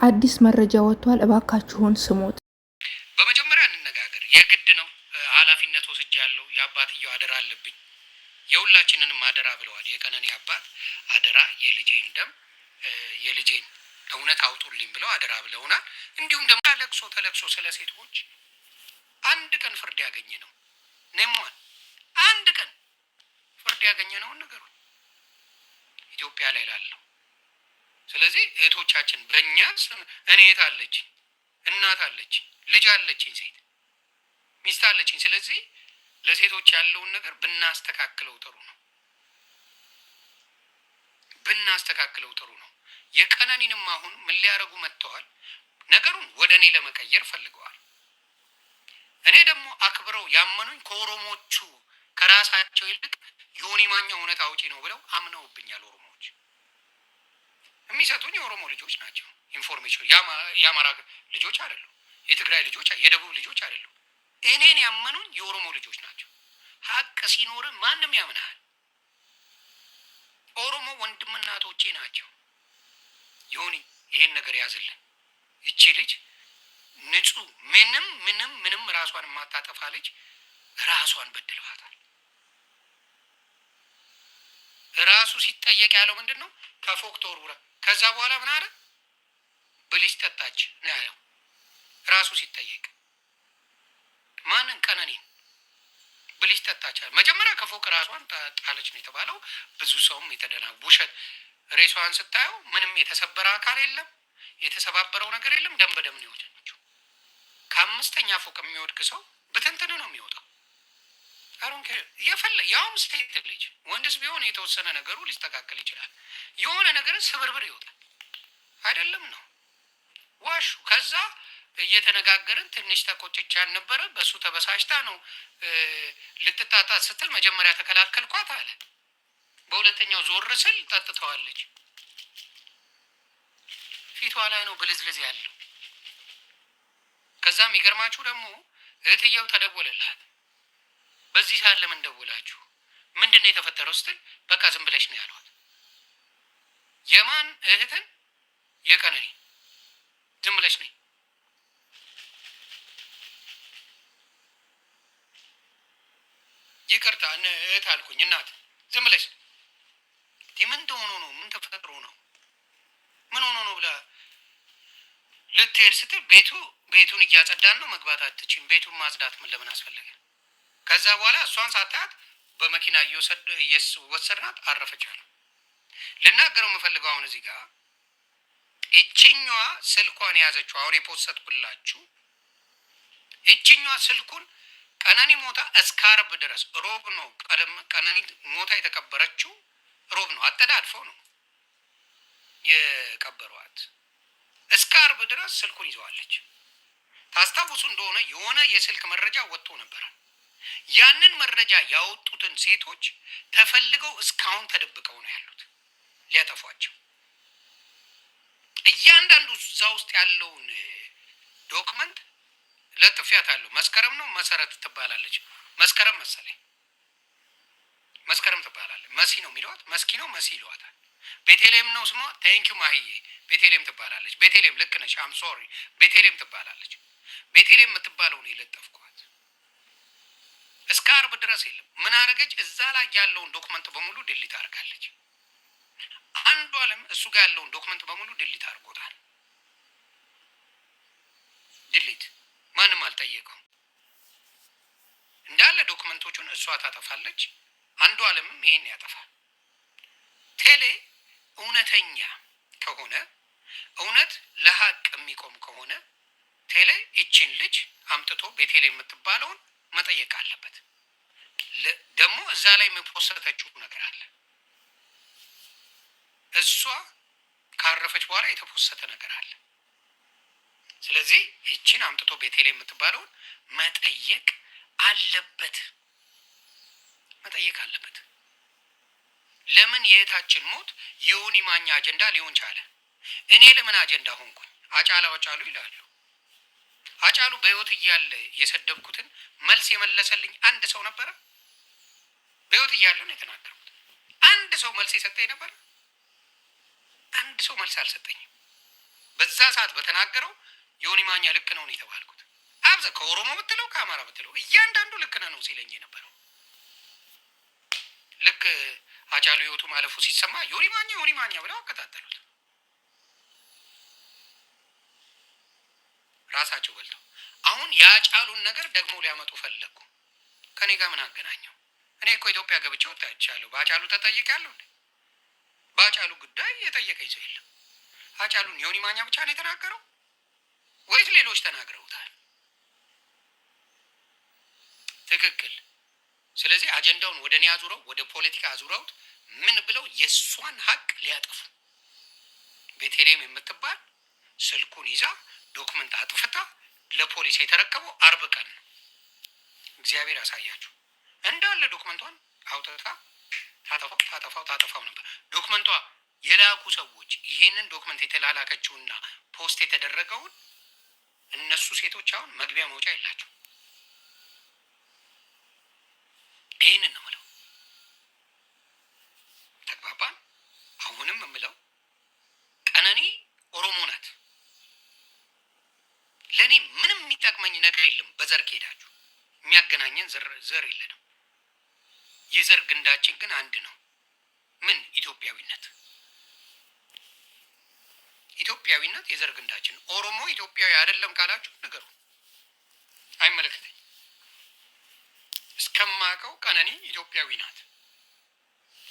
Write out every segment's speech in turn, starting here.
አዲስ መረጃ ወጥቷል። እባካችሁን ስሙት። በመጀመሪያ እንነጋገር። የግድ ነው። ኃላፊነት ወስጃለሁ። የአባትየው አደራ አለብኝ። የሁላችንንም አደራ ብለዋል። የቀነኒ አባት አደራ፣ የልጄን ደም የልጄን እውነት አውጡልኝ ብለው አደራ ብለውናል። እንዲሁም ደግሞ ለቅሶ ተለቅሶ ስለ ሴቶች አንድ ቀን ፍርድ ያገኘ ነው ነሟን አንድ ቀን ፍርድ ያገኘ ነውን ነገሩ ኢትዮጵያ ላይ ላለው። ስለዚህ እህቶቻችን በእኛ እኔ እህት አለችኝ፣ እናት አለችኝ፣ ልጅ አለችኝ፣ ሴት ሚስት አለችኝ። ስለዚህ ለሴቶች ያለውን ነገር ብናስተካክለው ጥሩ ነው፣ ብናስተካክለው ጥሩ ነው። የቀነኒንም አሁን ምን ሊያረጉ መጥተዋል? ነገሩን ወደ እኔ ለመቀየር ፈልገዋል። እኔ ደግሞ አክብረው ያመኑኝ ከኦሮሞቹ ከራሳቸው ይልቅ ዮኒ ማኛ እውነት አውጪ ነው ብለው አምነውብኛል። ኦሮሞዎች የሚሰጡኝ የኦሮሞ ልጆች ናቸው። ኢንፎርሜሽን የአማራ ልጆች አይደሉም፣ የትግራይ ልጆች፣ የደቡብ ልጆች አይደሉም። እኔን ያመኑኝ የኦሮሞ ልጆች ናቸው። ሀቅ ሲኖር ማንም ያምናል። ኦሮሞ ወንድምና እህቶቼ ናቸው። ዮኒ ይሄን ነገር ያዝልን። እቺ ልጅ ንጹህ ምንም ራሷን የማታጠፋ ልጅ ራሷን በድለዋታል። ራሱ ሲጠየቅ ያለው ምንድን ነው? ከፎቅ ተወርውራ ከዛ በኋላ ምን አለ? ብሊስ ጠጣች ነው ያለው። ራሱ ሲጠየቅ ማንን? ቀነኒን ብሊስ ጠጣች። መጀመሪያ ከፎቅ ራሷን ጣለች ነው የተባለው። ብዙ ሰውም የተደና ውሸት። ሬሷን ስታየው ምንም የተሰበረ አካል የለም፣ የተሰባበረው ነገር የለም። ደም በደም ነው የወደቀችው። ከአምስተኛ ፎቅ የሚወድቅ ሰው ብትንትን ነው የሚወጣው። አሁን ያውም ስቴት ልጅ ወንድስ ቢሆን የተወሰነ ነገሩ ሊስተካከል ይችላል። የሆነ ነገር ስብርብር ይወጣል አይደለም ነው ዋሹ። ከዛ እየተነጋገርን ትንሽ ተቆጭቻ ነበረ። በሱ ተበሳጭታ ነው ልትጣጣት ስትል መጀመሪያ ተከላከልኳት አለ። በሁለተኛው ዞር ስል ጠጥተዋለች። ፊቷ ላይ ነው ብልዝልዝ ያለው። ከዛም ይገርማችሁ ደግሞ እህትየው ተደወለላት። በዚህ ሰዓት ለምን ደወላችሁ? ምንድን ነው የተፈጠረው ስትል በቃ ዝም ብለሽ ነው ያሏት። የማን እህትን? የቀነኒ። ዝም ብለሽ ነኝ። ይቅርታ እህት አልኩኝ እናት። ዝም ብለሽ ምን ሆኖ ነው? ምን ተፈጥሮ ነው? ምን ሆኖ ነው ብላ ልትሄድ ስትል ቤቱን እያጸዳን ነው፣ መግባት አትችም። ቤቱን ማጽዳት ምን ለምን አስፈለገ? ከዛ በኋላ እሷን ሳታያት በመኪና እየወሰድናት አረፈቻል። ልናገረው የምፈልገው አሁን እዚህ ጋር እችኛዋ ስልኳን የያዘችው አሁን የፖሰትኩላችሁ እችኛዋ ስልኩን ቀነኒ ሞታ እስከ ዓርብ ድረስ ሮብ ነው ቀነኒ ሞታ የተቀበረችው ሮብ ነው። አጠዳድፈው ነው የቀበሯት። እስከ ዓርብ ድረስ ስልኩን ይዘዋለች። ታስታውሱ እንደሆነ የሆነ የስልክ መረጃ ወጥቶ ነበረ። ያንን መረጃ ያወጡትን ሴቶች ተፈልገው እስካሁን ተደብቀው ነው ያሉት ሊያጠፏቸው። እያንዳንዱ እዛ ውስጥ ያለውን ዶክመንት ለጥፊያት አለው። መስከረም ነው መሰረት ትባላለች። መስከረም መሰለኝ መስከረም ትባላለች። መሲ ነው የሚለዋት፣ መስኪ ነው መሲ ይለዋታል። ቤቴሌም ነው ስሟ። ቴንኪዩ ማህዬ። ቤቴሌም ትባላለች። ቤቴሌም ልክ ነሽ። አም ሶሪ ቤቴሌም ትባላለች። ቤቴሌም የምትባለው ነው የለጠፍኳት። እስከ ዓርብ ድረስ የለም። ምን አረገች? እዛ ላይ ያለውን ዶክመንት በሙሉ ድሊት አድርጋለች። አንዱ አለም እሱ ጋር ያለውን ዶክመንት በሙሉ ድሊት አድርጎታል። ድሊት ማንም አልጠየቀው። እንዳለ ዶክመንቶቹን እሷ ታጠፋለች። አንዱ አለምም ይሄን ያጠፋል። ቴሌ እውነተኛ ከሆነ እውነት ለሀቅ የሚቆም ከሆነ ቴሌ እችን ልጅ አምጥቶ ቤቴሌ የምትባለውን መጠየቅ አለበት። ደግሞ እዛ ላይ የምፖሰተችው ነገር አለ። እሷ ካረፈች በኋላ የተፖሰተ ነገር አለ። ስለዚህ ይችን አምጥቶ ቤቴሌ የምትባለውን መጠየቅ አለበት። ለምን የእህታችን ሞት የዮኒ ማኛ አጀንዳ ሊሆን ቻለ? እኔ ለምን አጀንዳ ሆንኩኝ? አጫሉ ይላሉ። አጫሉ በህይወት እያለ የሰደብኩትን መልስ የመለሰልኝ አንድ ሰው ነበረ? በህይወት እያለ ነው የተናገርኩት። አንድ ሰው መልስ የሰጠኝ ነበር? አንድ ሰው መልስ አልሰጠኝም። በዛ ሰዓት በተናገረው ዮኒ ማኛ ልክ ነው የተባልኩት። ከኦሮሞ ብትለው ከአማራ ብትለው እያንዳንዱ ልክ ነው ሲለኝ የነበረው። ልክ አጫሉ ህይወቱ ማለፉ ሲሰማ ዮኒ ማኛ ብለው አከታተሉት። ራሳቸው በልተው አሁን የአጫሉን ነገር ደግሞ ሊያመጡ ፈለጉ። ከኔ ጋር ምን አገናኘው? እኔ እኮ ኢትዮጵያ ገብቼ ወጣቻለሁ። በአጫሉ ተጠይቄያለሁ። በአጫሉ ጉዳይ የጠየቀኝ ሰው የለም። አጫሉን ዮኒ ማኛ ብቻ ነው የተናገረው ወይስ ሌሎች ተናግረውታል? ትክክል። ስለዚህ አጀንዳውን ወደ እኔ አዙረው ወደ ፖለቲካ አዙረውት ምን ብለው የእሷን ሀቅ ሊያጠፉ። ቤተልሔም የምትባል ስልኩን ይዛ ዶክመንት አጥፍታ ለፖሊስ የተረከበው 40 ቀን ነው። እግዚአብሔር ያሳያችሁ። እንዳለ ዶክመንቷን አውጥታ ታጠፋው ነበር። ዶክመንቷ የላኩ ሰዎች ይሄንን ዶክመንት የተላላከችውና ፖስት የተደረገውን እነሱ ሴቶች አሁን መግቢያ መውጫ የላቸው። ይህንን ነው የምለው። ተግባባን? አሁንም የምለው ቀነኒ ኦሮሞ ናት። ለእኔ ምንም የሚጠቅመኝ ነገር የለም። በዘር ከሄዳችሁ የሚያገናኘን ዘር የለንም። የዘር ግንዳችን ግን አንድ ነው። ምን? ኢትዮጵያዊነት የዘር ግንዳችን። ኦሮሞ ኢትዮጵያዊ አይደለም ካላችሁ ንገሩ፣ አይመለከተኝ። እስከማውቀው ቀነኒ ኢትዮጵያዊ ናት፣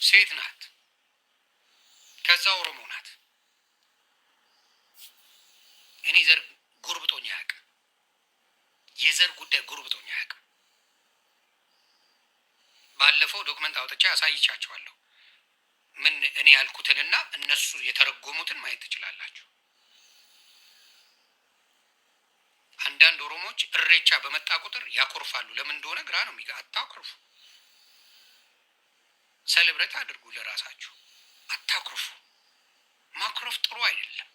ሴት ናት፣ ከዛ ኦሮሞ ናት። እኔ ዘር ጉርብጦኝ አያውቅም። የዘር ጉዳይ ጉርብጦኝ አያውቅም። ባለፈው ዶክመንት አውጥቼ አሳይቻቸዋለሁ። ምን እኔ ያልኩትንና እነሱ የተረጎሙትን ማየት ትችላላችሁ። አንዳንድ ኦሮሞዎች እሬቻ በመጣ ቁጥር ያኮርፋሉ። ለምን እንደሆነ ግራ ነው የሚገባ። አታኮርፉ፣ ሰልብሬት አድርጉ ለራሳችሁ። አታኮርፉ። ማኩረፍ ጥሩ አይደለም።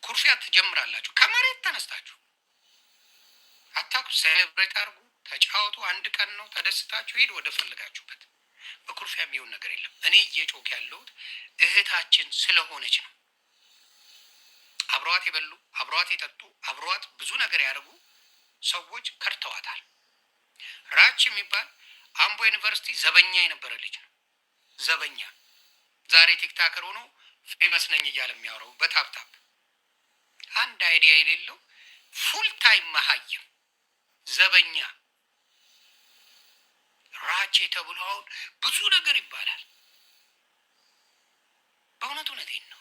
ኩርፊያ ትጀምራላችሁ ከመሬት ተነስታችሁ። አታኩርፉ፣ ሰልብሬት አድርጉ፣ ተጫወቱ። አንድ ቀን ነው፣ ተደስታችሁ ሂድ ወደ ፈለጋችሁበት። በኩርፊያ የሚሆን ነገር የለም። እኔ እየጮክ ያለሁት እህታችን ስለሆነች ነው። አብረዋት የበሉ አብረዋት የጠጡ አብረዋት ብዙ ነገር ያደርጉ ሰዎች ከርተዋታል። ራች የሚባል አምቦ ዩኒቨርሲቲ ዘበኛ የነበረ ልጅ ነው። ዘበኛ ዛሬ ቲክታከር ሆኖ ፌመስ ነኝ እያለ የሚያወራው በታፕታፕ አንድ አይዲያ የሌለው ፉል ታይም መሀይም ዘበኛ ራቼ ተብሎ አሁን ብዙ ነገር ይባላል። እውነቴን ነው።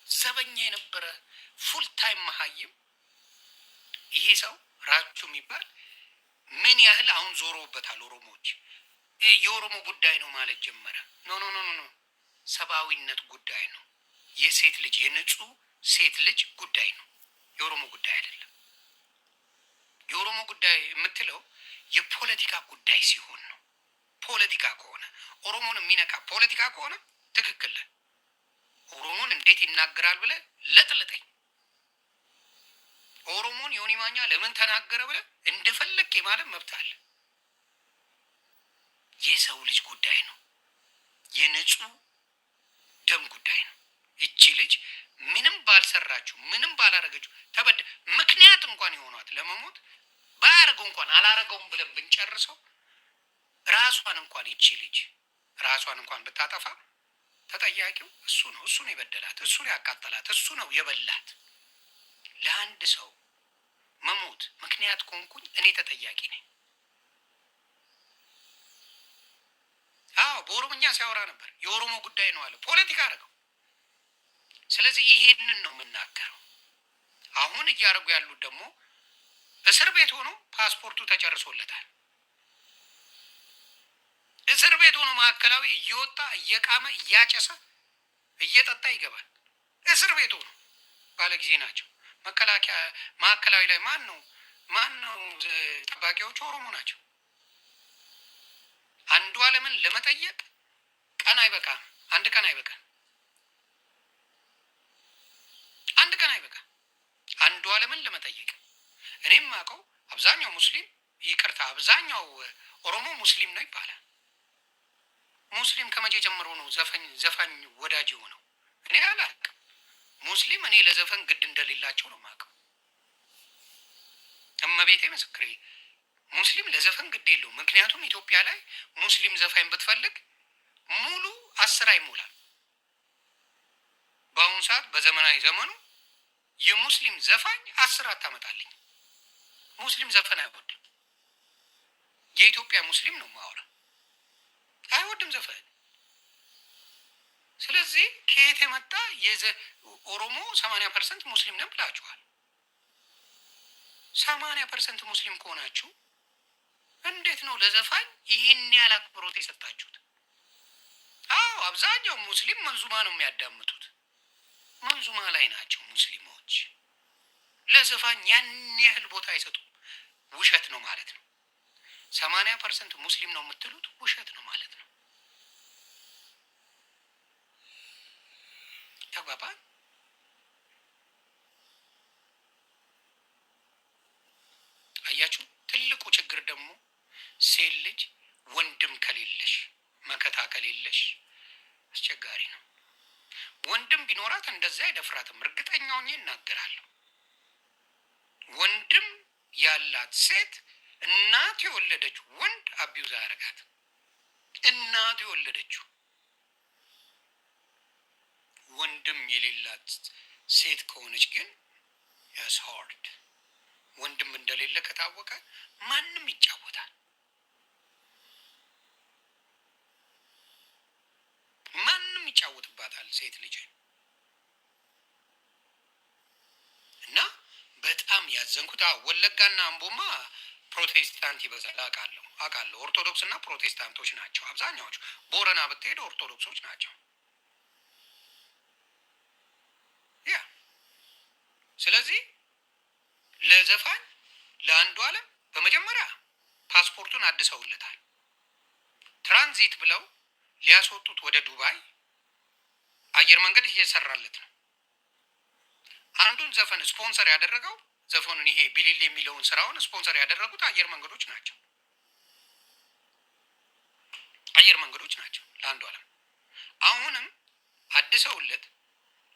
ዘበኛ የነበረ ፉል ታይም መሀይም ይሄ ሰው ራቹ የሚባል ምን ያህል አሁን ዞሮበታል። ኦሮሞዎች የኦሮሞ ጉዳይ ነው ማለት ጀመረ። ኖ ሰብአዊነት ጉዳይ ነው። የሴት ልጅ የንጹህ ሴት ልጅ ጉዳይ ነው። የኦሮሞ ጉዳይ አይደለም። የኦሮሞ ጉዳይ የምትለው የፖለቲካ ጉዳይ ሲሆን ነው። ፖለቲካ ከሆነ ኦሮሞን የሚነካ ፖለቲካ ከሆነ ትክክል። ኦሮሞን እንዴት ይናገራል ብለህ ለጥልጠኝ። ኦሮሞን ዮኒ ማኛ ለምን ተናገረ ብለህ እንደፈለክ የማለት መብት አለ። የሰው ልጅ ጉዳይ ነው። የንጹህ ደም ጉዳይ ነው። እቺ ልጅ ምንም ባልሰራችሁ ምንም ባላረገችሁ ምክንያት እንኳን የሆኗት ለመሞት ባያረገው እንኳን አላረገውም ብለን ብንጨርሰው ራሷን እንኳን ይቺ ልጅ ራሷን እንኳን ብታጠፋ ተጠያቂው እሱ ነው። እሱ ነው የበደላት፣ እሱ ነው ያቃጠላት፣ እሱ ነው የበላት። ለአንድ ሰው መሞት ምክንያት ከሆንኩኝ እኔ ተጠያቂ ነኝ። አዎ በኦሮምኛ ሲያወራ ነበር። የኦሮሞ ጉዳይ ነው አለ። ፖለቲካ አደረገው። ስለዚህ ይሄንን ነው የምናገረው። አሁን እያደረጉ ያሉት ደግሞ እስር ቤት ሆኖ ፓስፖርቱ ተጨርሶለታል። እስር ቤት ሆኖ ማዕከላዊ እየወጣ እየቃመ እያጨሰ እየጠጣ ይገባል። እስር ቤት ሆኖ ባለ ጊዜ ናቸው። መከላከያ ማዕከላዊ ላይ ማን ነው ጠባቂዎቹ? ኦሮሞ ናቸው። አንዱ አለምን ለመጠየቅ ቀን አይበቃም። አንድ ቀን አይበቃም። አንድ ቀን አይበቃም። አንዱ አለምን ለመጠየቅ እኔም አውቀው አብዛኛው ሙስሊም አብዛኛው ኦሮሞ ሙስሊም ነው ይባላል። ሙስሊም ከመቼ ጀምሮ ነው ዘፋኝ ወዳጅ የሆነው? እኔ አላውቅም። ሙስሊም እኔ ለዘፈን ግድ እንደሌላቸው ነው የማውቀው። እመቤቴ ምስክሬ፣ ሙስሊም ለዘፈን ግድ የለው። ምክንያቱም ኢትዮጵያ ላይ ሙስሊም ዘፋኝ ብትፈልግ ሙሉ 10 አይሞላል። በአሁኑ ሰዓት በዘመናዊ ዘመኑ የሙስሊም ዘፋኝ 10 አታመጣልኝ። ሙስሊም ዘፈን አይወድም። የኢትዮጵያ ሙስሊም ነው ማወራ፣ አይወድም ዘፈን። ስለዚህ ከየት የመጣ ኦሮሞ 80% ሙስሊም ነን ብላችኋል። 80% ሙስሊም ከሆናችሁ እንዴት ነው ለዘፋኝ ይህን ያህል አክብሮት የሰጣችሁት? አዎ አብዛኛው ሙስሊም መንዙማ ነው የሚያዳምጡት። መንዙማ ላይ ናቸው ሙስሊሞች። ለዘፋኝ ያን ያህል ቦታ አይሰጡም። ውሸት ነው ማለት ነው። 80% ሙስሊም ነው የምትሉት ውሸት ነው ማለት ነው። ተግባባን? አያችሁ፣ ትልቁ ችግር ደግሞ ሴት ልጅ ወንድም ከሌለሽ መከታ ከሌለሽ አስቸጋሪ ነው። ወንድም ቢኖራት እንደዛ አይደፍራትም። እርግጠኛውን ይናገራለሁ። ወንድም ያላት ሴት እናት የወለደችው ወንድ አቢዩዝ አያረጋት። እናት የወለደችው ወንድም የሌላት ሴት ከሆነች ግን ያስ ሃርድ። ወንድም እንደሌለ ከታወቀ ማንም ይጫወታል። ማንም ይጫወትባታል ሴት ልጅ። እና በጣም ያዘንኩት ወለጋና አምቦማ ፕሮቴስታንት ይበዛል። አውቃለሁ። ኦርቶዶክስ እና ፕሮቴስታንቶች ናቸው አብዛኛዎቹ። ቦረና ብትሄድ ኦርቶዶክሶች ናቸው። ያ ስለዚህ ለዘፋኝ ለአንዱ አለም በመጀመሪያ ፓስፖርቱን አድሰውለታል። ትራንዚት ብለው ሊያስወጡት ወደ ዱባይ አየር መንገድ እየሰራለት ነው። አንዱን ዘፈን ስፖንሰር ያደረገው ዘፈኑን ይሄ ቢሊል የሚለውን ስራውን ስፖንሰር ያደረጉት አየር መንገዶች ናቸው። አየር መንገዶች ናቸው ለአንዱ አለም። አሁንም አድሰውለት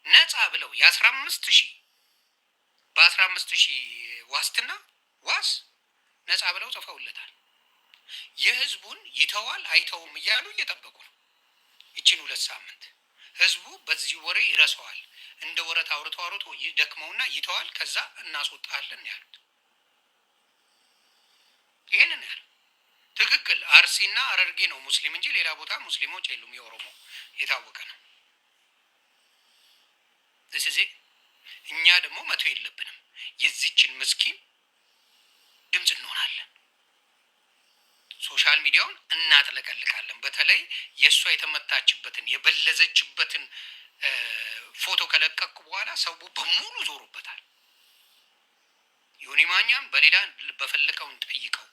ነፃ ብለው የ15,000 በ15,000 ዋስትና ዋስ ነፃ ብለው ጽፈውለታል። የህዝቡን ይተዋል አይተውም እያሉ እየጠበቁ ነው። ይችን 2 ሳምንት ህዝቡ በዚህ ወሬ ይረሳዋል። እንደ ወረት አውርቶ ይደክመውና ይተዋል። ከዛ እናስወጣለን ያሉት ይሄንን ያሉ ትክክል። አርሲና አረርጌ ነው ሙስሊም እንጂ ሌላ ቦታ ሙስሊሞች የሉም። የኦሮሞ የታወቀ ነው። ስለዚህ እኛ ደግሞ መቶ የለብንም። የዚችን ምስኪን ድምፅ እንሆናለን። ሶሻል ሚዲያውን እናጥለቀልቃለን። በተለይ የእሷ የተመታችበትን የበለዘችበትን ፎቶ ከለቀቁ በኋላ ሰው በሙሉ ዞሮበታል። ዮኒ ማኛም በሌላ በፈለቀውን ጠይቀው፣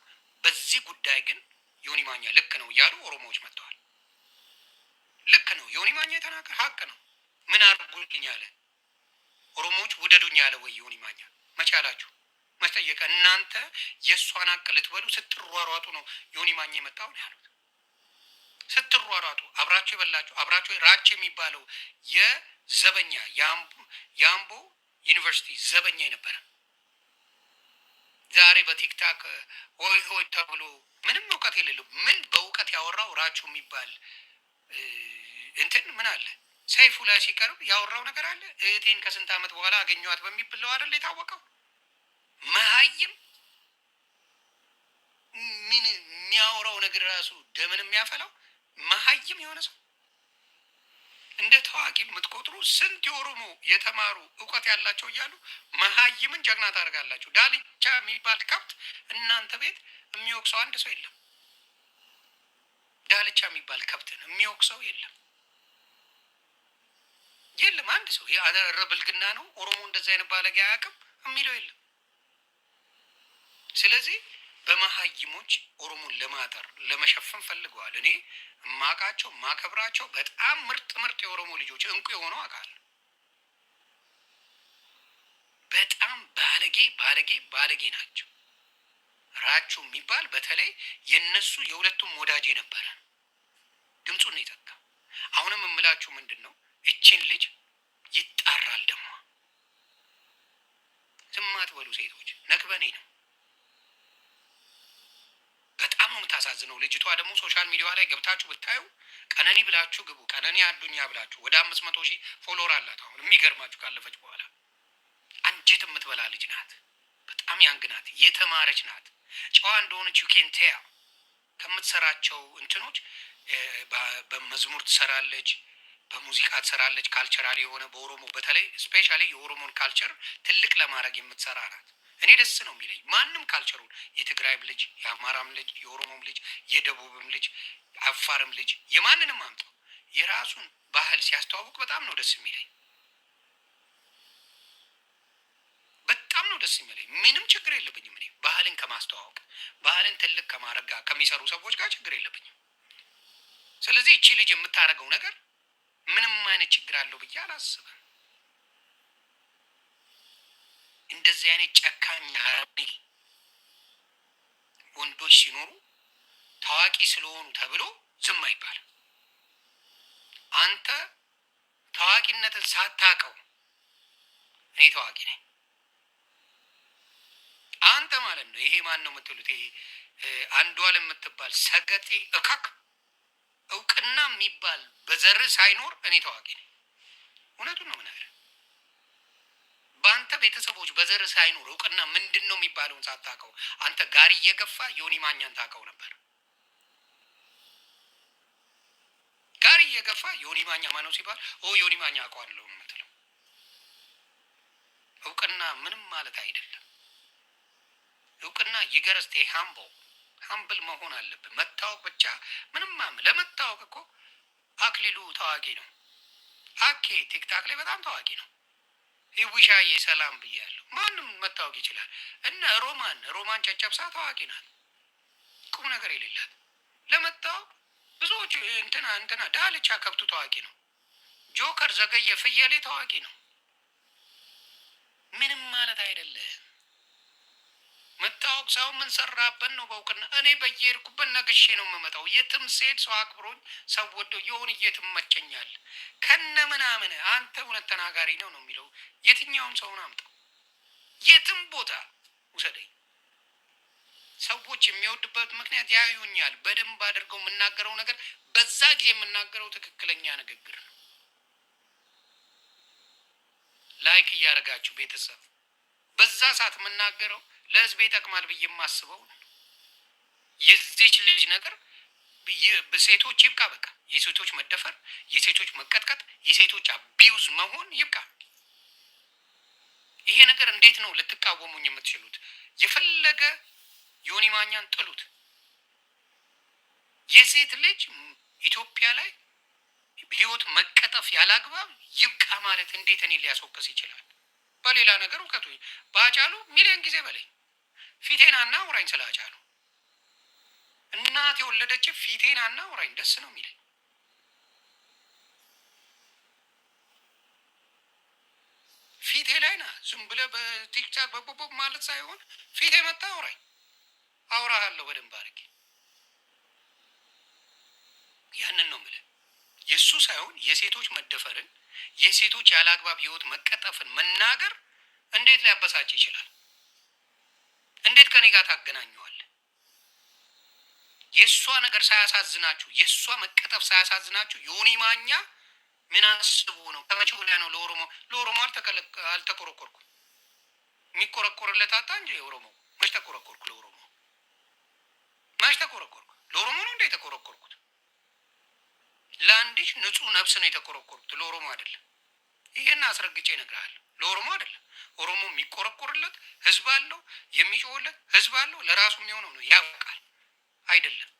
በዚህ ጉዳይ ግን ዮኒ ማኛ ልክ ነው እያሉ ኦሮሞዎች መጥተዋል። ልክ ነው ዮኒ ማኛ የተናገር ሀቅ ነው። ምን አርጉልኝ አለ? ኦሮሞዎች ውደዱኝ አለ ወይ ዮኒ ማኛ? መቻላችሁ መጠየቀ። እናንተ የእሷን ሀቅ ልትበሉ ስትሯሯጡ ነው ዮኒ ማኛ የመጣው ነው ያሉት። ስትሯሯጡ አብራችሁ የበላችሁ አብራችሁ ራች የሚባለው የዘበኛ የአምቦ ዩኒቨርሲቲ ዘበኛ የነበረ ዛሬ በቲክታክ ሆይ ሆይ ተብሎ ምንም እውቀት የሌለው ምን በእውቀት ያወራው ራቹ የሚባል እንትን ምን አለ ሰይፉ ላይ ሲቀርብ ያወራው ነገር አለ። እህቴን ከስንት ዓመት በኋላ አገኘኋት በሚብለው አይደል የታወቀው። መሀይም ምን የሚያወራው ነገር ራሱ ደምን የሚያፈላው መሀይም የሆነ ሰው። እንደ ታዋቂ የምትቆጥሩ ስንት የኦሮሞ የተማሩ እውቀት ያላቸው እያሉ መሀይምን ጀግና ታደርጋላችሁ። ዳልቻ የሚባል ከብት እናንተ ቤት የሚወቅሰው አንድ ሰው የለም። ዳልቻ የሚባል ከብትን የሚወቅሰው የለም። አንድ ሰው ያደረ ብልግና ነው ኦሮሞ እንደዛ አይነት ባለጌ አያውቅም የሚለው የለም። ስለዚህ በመሀይሞች ኦሮሞን ለማጠር ለመሸፈን ፈልገዋል። እኔ ማቃቸው ማከብራቸው በጣም ምርጥ የኦሮሞ ልጆች እንቁ የሆነው አካል በጣም ባለጌ ናቸው። ራቹ የሚባል በተለይ የነሱ የሁለቱም ወዳጅ የነበረ ድምፁን ነው የዘጋው። አሁንም የምላችሁ ምንድን ነው እችን ልጅ ይጣራል ደግሞ ዝም አትበሉ ሴቶች፣ ነግበኔ ነው። በጣም ነው የምታሳዝነው ልጅቷ። ደግሞ ሶሻል ሚዲያ ላይ ገብታችሁ ብታዩ ቀነኒ ብላችሁ ግቡ፣ ቀነኒ አዱኛ ብላችሁ ወደ 500,000 ፎሎወር አላት። አሁን የሚገርማችሁ ካለፈች በኋላ አንጀት የምትበላ ልጅ ናት። በጣም ያንግ ናት፣ የተማረች ናት፣ ጨዋ እንደሆነች ዩኬንቴያ ከምትሰራቸው እንትኖች በመዝሙር ትሰራለች፣ በሙዚቃ ትሰራለች። ካልቸራል የሆነ በኦሮሞ በተለይ ስፔሻሊ የኦሮሞን ካልቸር ትልቅ ለማድረግ የምትሰራ ናት። እኔ ደስ ነው የሚለኝ ማንም ካልቸሩን የትግራይም ልጅ የአማራም ልጅ የኦሮሞም ልጅ የደቡብም ልጅ አፋርም ልጅ የማንንም አምጠው የራሱን ባህል ሲያስተዋውቅ በጣም ነው ደስ የሚለኝ። በጣም ነው ደስ የሚለኝ። ምንም ችግር የለብኝም። እኔ ባህልን ከማስተዋወቅ ባህልን ትልቅ ከማድረግ ጋር ከሚሰሩ ሰዎች ጋር ችግር የለብኝም። ስለዚህ እቺ ልጅ የምታደርገው ነገር ምንም አይነት ችግር አለው ብዬ አላስብም። እንደዚህ አይነት ጨካኝ አረመኔ ወንዶች ሲኖሩ ታዋቂ ስለሆኑ ተብሎ ዝም አይባልም። አንተ ታዋቂነትን ሳታውቀው እኔ ታዋቂ ነኝ አንተ ማለት ነው። ይሄ ማን ነው የምትሉት? ይሄ አንዷለም የምትባል ሰገጤ እካክ እውቅና የሚባል በዘር ሳይኖር እኔ ታዋቂ ነኝ። እውነቱን ነው ምናምን በአንተ ቤተሰቦች በዘር ሳይኖር እውቅና ምንድን ነው የሚባለውን ሳታውቀው አንተ ጋሪ እየገፋ ዮኒ ማኛን ታውቀው ነበር። ጋሪ እየገፋ ዮኒ ማኛ ማነው ሲባል ዮኒ ማኛ አውቀዋለሁ የምትለው እውቅና ምንም ማለት አይደለም። እውቅና ይገረስቴ ሀምብል መሆን አለብን። መታወቅ ብቻ ምንም ለመታወቅ እኮ አክሊሉ ታዋቂ ነው። አኬ ቲክታክ ላይ በጣም ታዋቂ ነው። ይውሻዬ ሰላም ብያለሁ። ማንም መታወቅ ይችላል። እና ሮማን ጨጨብሳ ታዋቂ ናት። ቁም ነገር የሌላት ለመታወቅ ብዙዎች እንትና ዳልቻ ከብቱ ታዋቂ ነው። ጆከር ዘገየ ፍየሌ ታዋቂ ነው። ምንም ማለት አይደለም። መታወቅ ሰው ምን ሰራበት ነው በእውቅና። እኔ በየሄድኩበት ነግሼ ነው የምመጣው። የትም ስሄድ ሰው አክብሮኝ ሰው ወዶ የሆን የትም መቸኛል ከነ ምናምን አንተ እውነት ተናጋሪ ነው የሚለው የትኛውም ሰውን አምጣው የትም ቦታ ውሰደኝ። ሰዎች የሚወድበት ምክንያት ያዩኛል። በደንብ አድርገው የምናገረው ነገር በዛ ጊዜ የምናገረው ትክክለኛ ንግግር ነው። ላይክ እያደረጋችሁ ቤተሰብ በዛ ሰዓት የምናገረው ለህዝብ ይጠቅማል ብዬ የማስበው የዚች ልጅ ነገር በሴቶች ይብቃ። በቃ የሴቶች መደፈር፣ የሴቶች መቀጥቀጥ፣ የሴቶች አቢዩዝ መሆን ይብቃ። ይሄ ነገር እንዴት ነው ልትቃወሙኝ የምትችሉት? የፈለገ ዮኒ ማኛን ጥሉት። የሴት ልጅ ኢትዮጵያ ላይ ህይወት መቀጠፍ ያላግባብ ይብቃ ማለት እንዴት እኔ ሊያስወቅስ ይችላል? በሌላ ነገር እውቀቱ በአጫሉ ሚሊዮን ጊዜ በላይ ፊቴናና አውራኝ ስለ አጫሉ እናት የወለደች ፊቴናና አውራኝ ደስ ነው የሚለኝ። ፊቴ ላይ ና ዝም ብለህ በቲክታክ በቦቦ ማለት ሳይሆን ፊቴ መጣ አውራኝ አውራሃለሁ በደንብ አድርጌ። ያንን ነው የምልህ። የእሱ ሳይሆን የሴቶች መደፈርን የሴቶች ያለ አግባብ ህይወት መቀጠፍን መናገር እንዴት ሊያበሳጭ ይችላል? እንዴት ከኔ ጋር ታገናኘዋለህ? የእሷ ነገር ሳያሳዝናችሁ፣ የእሷ መቀጠፍ ሳያሳዝናችሁ ዮኒ ማኛ ምን አስቡ ነው? ከመቼ ወዲያ ነው ለኦሮሞ አልተቆረቆርኩም። የሚቆረቆርለት አጣ እንጂ የኦሮሞ መች ተቆረቆርኩ? ለኦሮሞ መች ተቆረቆርኩ? ለኦሮሞ ነው እንደ የተቆረቆርኩት። ለአንዲሽ ንጹህ ነፍስ ነው የተቆረቆርኩት፣ ለኦሮሞ አይደለም። ይሄን አስረግጬ እነግርሃለሁ። ለኦሮሞ አይደለም። ኦሮሞ የሚቆረቆርለት ህዝብ አለው፣ የሚጮህለት ህዝብ አለው። ለራሱ የሚሆነው ነው ያውቃል። አይደለም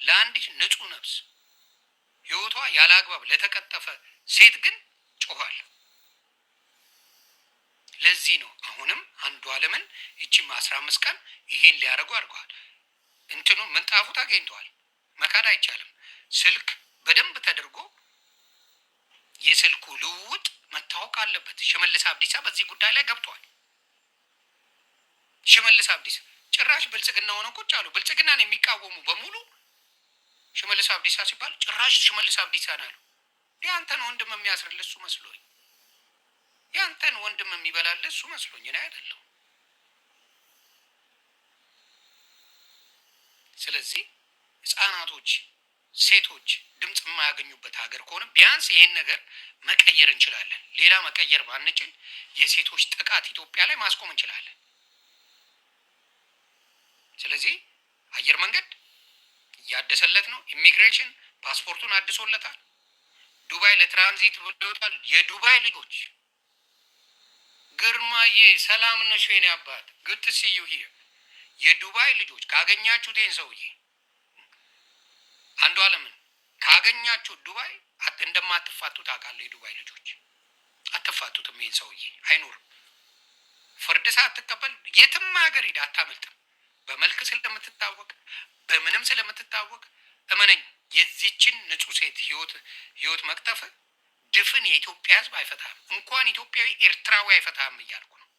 ለአንዲሽ ንጹህ ነፍስ ህይወቷ ያለ አግባብ ለተቀጠፈ ሴት ግን ጮኋል። ለዚህ ነው አሁንም አንዷለምን ይቺም 15 ቀን ይሄን ሊያደርጉ አድርገዋል። እንትኑ ምንጣፉ ታገኝተዋል። መካድ አይቻልም። ስልክ በደንብ ተደርጎ የስልኩ ልውውጥ መታወቅ አለበት። ሽመልስ አብዲሳ በዚህ ጉዳይ ላይ ገብቷል። ሽመልስ አብዲሳ ጭራሽ ብልጽግና ሆነው ቁጭ አሉ። ብልጽግናን የሚቃወሙ በሙሉ ሽመልስ አብዲሳ ሲባል ጭራሽ ሽመልስ አብዲሳ ነው ያለው። ያንተን ወንድም የሚያስርልህ እሱ መስሎኝ፣ ያንተን ወንድም የሚበላልህ እሱ መስሎኝ እኔ አይደለሁ። ስለዚህ ህጻናቶች፣ ሴቶች ድምፅ የማያገኙበት ሀገር ከሆነ ቢያንስ ይሄን ነገር መቀየር እንችላለን። ሌላ መቀየር ባንችል የሴቶች ጥቃት ኢትዮጵያ ላይ ማስቆም እንችላለን። ስለዚህ አየር መንገድ እያደሰለት ነው። ኢሚግሬሽን ፓስፖርቱን አድሶለታል። ዱባይ ለትራንዚት ብሎታል። የዱባይ ልጆች ግርማዬ ሰላም ነሽ የኔ አባት ግት ሲዩ ሂር የዱባይ ልጆች ካገኛችሁት ይህን ሰውዬ አንዱ አለምን ካገኛችሁ ዱባይ እንደማትፋቱ ታውቃለህ። የዱባይ ልጆች አትፋቱትም። ይህን ሰውዬ አይኖርም። ፍርድ ሳትቀበል የትም ሀገር ሄዳ አታመልጥም። በመልክ ስለምትታወቅ በምንም ስለምትታወቅ እመነኝ፣ የዚችን ንጹህ ሴት ህይወት መቅጠፍ ድፍን የኢትዮጵያ ህዝብ አይፈታም። እንኳን ኢትዮጵያዊ ኤርትራዊ አይፈታም እያልኩ ነው።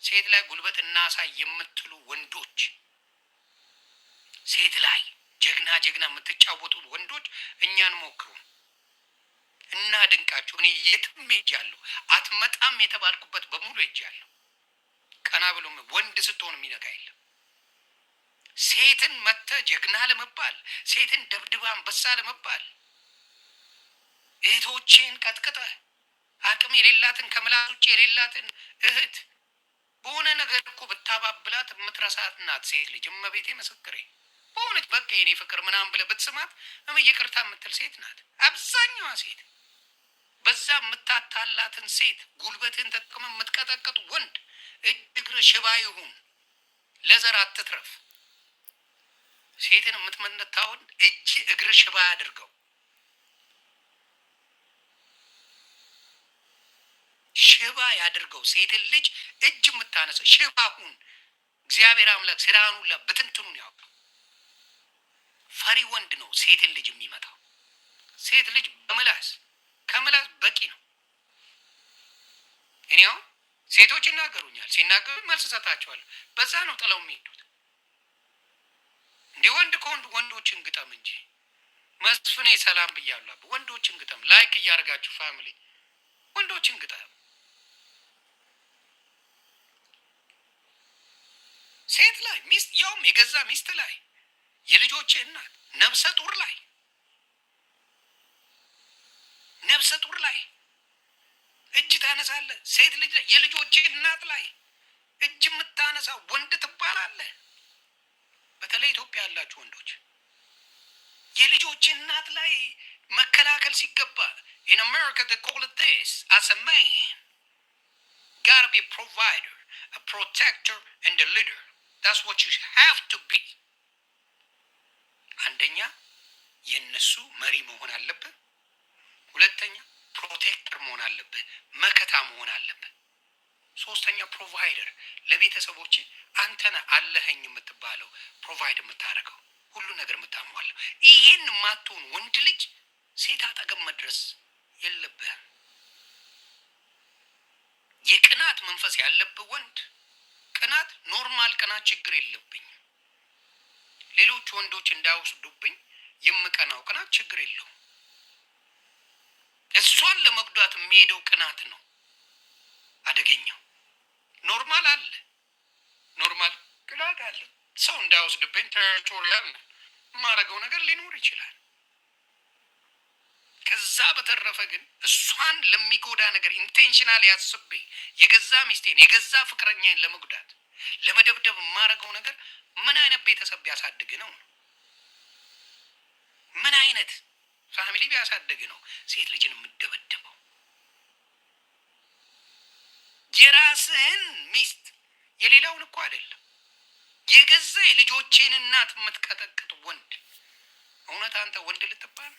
ሴት ላይ ጉልበት እናሳይ የምትሉ ወንዶች፣ ሴት ላይ ጀግና የምትጫወቱ ወንዶች እኛን ሞክሩ እና ድንቃችሁ። እኔ የትም ሄጃለሁ። አትመጣም የተባልኩበት በሙሉ ሄጃለሁ። ቀና ብሎ ወንድ ስትሆን የሚነካ የለም። ሴትን መተ ጀግና ለመባል፣ ሴትን ደብድባ አንበሳ ለመባል፣ እህቶችን ቀጥቅጠ አቅም የሌላትን ከምላስ ውጭ የሌላትን እህት በሆነ ነገር እኮ ብታባብላት የምትረሳት ናት ሴት ልጅ። እመቤቴ ምስክሬ በእውነት በቃ የኔ ፍቅር ምናምን ብለህ ብትስማት ይቅርታ የምትል ሴት ናት አብዛኛዋ ሴት። በዛ የምታታላትን ሴት ጉልበትን ተጠቅመ የምትቀጠቅጥ ወንድ እግር ሽባ ይሁን ለዘር አትትረፍ። ሴትን የምትመነታ ወንድ እጅ እግር ሽባ ያድርገው። ሽባ ያድርገው። ሴትን ልጅ እጅ የምታነሳ ሽባ ሁን። እግዚአብሔር አምላክ ስራህን ሁላ ብትንትኑን ያውቃል። ፈሪ ወንድ ነው ሴትን ልጅ የሚመታው። ሴት ልጅ በምላስ ከምላስ በቂ ነው። እኔ አሁን ሴቶች ይናገሩኛል፣ ሲናገሩ መልስ ሰጣቸዋለሁ። በዛ ነው ጥለው የሚሄዱት። እንዲህ ወንድ ከወንድ ወንዶችን ግጠም እንጂ መስፍኔ ሰላም ብያለሁ። ወንዶችን ግጠም። ላይክ እያደረጋችሁ ፋሚሊ ወንዶችን ግጠም። ሴት ላይ ሚስት ያውም የገዛ ሚስት ላይ የልጆች እናት ነብሰ ጡር ላይ እጅ ታነሳለህ። ሴት ልጅ የልጆች እናት ላይ እጅ የምታነሳ ወንድ ትባላለህ። በተለይ ኢትዮጵያ ያላችሁ ወንዶች የልጆች እናት ላይ መከላከል ሲገባ in America they call it this as a man gotta be a provider, a protector and a leader. That's what you have to be. አንደኛ የነሱ መሪ መሆን አለብህ። ሁለተኛ ፕሮቴክተር መሆን አለብህ፣ መከታ መሆን አለብህ። ሶስተኛ ፕሮቫይደር፣ ለቤተሰቦች አንተና አለኸኝ የምትባለው ፕሮቫይድ የምታደርገው ሁሉ ነገር የምታሟለው። ይሄን ማትሆን ወንድ ልጅ ሴት አጠገብ መድረስ የለብህም። የቅናት መንፈስ ያለብህ ወንድ ቅናት ኖርማል ቅናት ችግር የለብኝ ሌሎች ወንዶች እንዳይወስዱብኝ የምቀናው ቅናት ችግር የለው። እሷን ለመጉዳት የሚሄደው ቅናት ነው አደገኛው። ኖርማል አለ፣ ኖርማል ቅናት አለ። ሰው እንዳይወስድብኝ ቴሪቶሪያል የማደርገው ነገር ሊኖር ይችላል። ከዛ በተረፈ ግን እሷን ለሚጎዳ ነገር ኢንቴንሽናል ያስቤ የገዛ ሚስቴን የገዛ ፍቅረኛዬን ለመጉዳት ለመደብደብ የማደርገው ነገር ምን አይነት ቤተሰብ ቢያሳድግ ነው? ምን አይነት ፋሚሊ ቢያሳድግ ነው ሴት ልጅን የምደበደበው? የራስህን ሚስት የሌላውን እኮ አይደለም የገዛ የልጆቼን እናት የምትቀጠቅጥ ወንድ እውነት አንተ ወንድ ልትባል?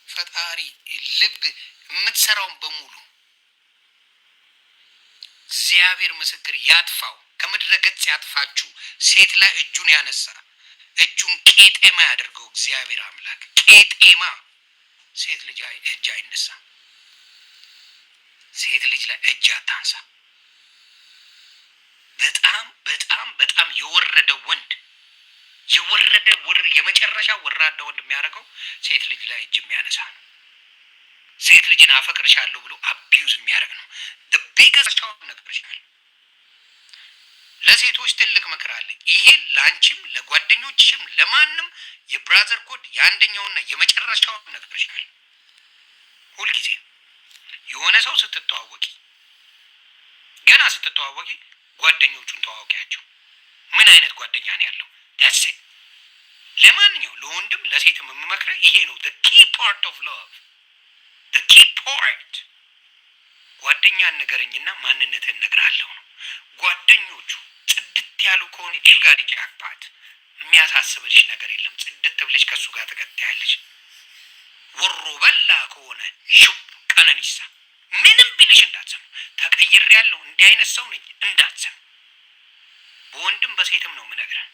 ፈጣሪ ልብ የምትሰራውን በሙሉ እግዚአብሔር ምስክር ያጥፋው፣ ከምድረ ገጽ ያጥፋችሁ። ሴት ላይ እጁን ያነሳ እጁን ቄጤማ ያደርገው እግዚአብሔር አምላክ። ቄጤማ ሴት ልጅ እጅ አይነሳ። ሴት ልጅ ላይ እጅ አታንሳ። በጣም በጣም በጣም የወረደ ወንድ የመጨረሻ ወራዳ ወንድ የሚያደርገው ሴት ልጅ ላይ እጅ የሚያነሳ ነው። ሴት ልጅን አፈቅርሻለሁ ብሎ አቢዩዝ የሚያደርግ ነው። ቢገስት ነግርሻለሁ። ለሴቶች ትልቅ ምክር አለኝ። ይሄን ለአንቺም ለጓደኞችሽም ለማንም የብራዘር ኮድ የአንደኛውና የመጨረሻውን ነግርሻለሁ። ሁልጊዜ የሆነ ሰው ስትተዋወቂ ገና ስትተዋወቂ ጓደኞቹን ተዋወቂያቸው። ምን አይነት ጓደኛ ነው ያለው? ዳትስ ኢት። ለማንኛው ለወንድም ለሴትም የምመክረው ይሄ ነው። the key part of love, the key part። ጓደኛ ንገረኝና ማንነትን እነግርሃለሁ ነው። ጓደኞቹ ጽድት ያሉ ከሆነ ጅጋር ጃክፓት የሚያሳስብልሽ ነገር የለም። ጽድት ብለሽ ከሱ ጋር ተከታያለሽ። ወሮ በላ ከሆነ ሹብ ቀነኒሳ ምንም ቢልሽ እንዳትሰሙ። ተቀይሬያለሁ እንዲህ አይነት ሰው ነኝ እንዳትሰሙ። በወንድም በሴትም ነው የምነግርህ።